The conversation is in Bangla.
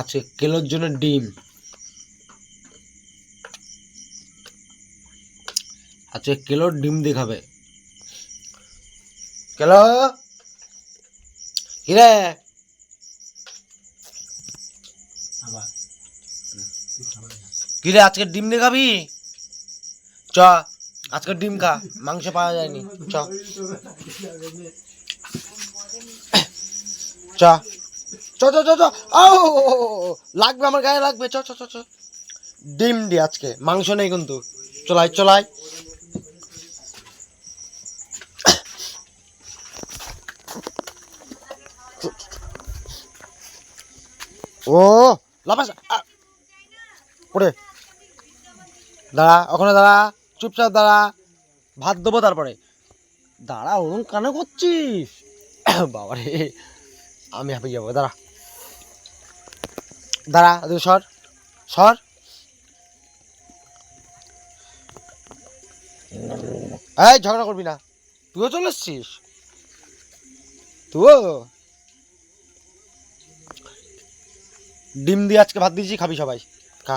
আজকে কেলোর জন্য ডিম। আজকে কেলোর ডিম দিয়ে খাবে। কেলো কিরে, কিরে আজকে ডিম দিয়ে খাবি? চ আজকে ডিম খা, মাংস পাওয়া যায়নি। চ চ চ চ চ চ আও লাগবে, আমার গায়ে লাগবে। চ চ চ চ ডিম দি আজকে, মাংস নেই কিন্তু। চলাই চলাই। ও লাফাস পড়ে দাঁড়া, ওখানে দাঁড়া, চুপচাপ দাঁড়া, ভাত দেবো তারপরে। দাঁড়া, ওরকম কেন করছিস? বাবারে, আমি হাঁপিয়ে যাবো। দাঁড়া দাঁড়া, তুই সর সর। এই ঝগড়া করবি না, তুইও চলে এসছিস। তুইও ডিম দিয়ে আজকে ভাত দিয়েছি, খাবি সবাই, খা।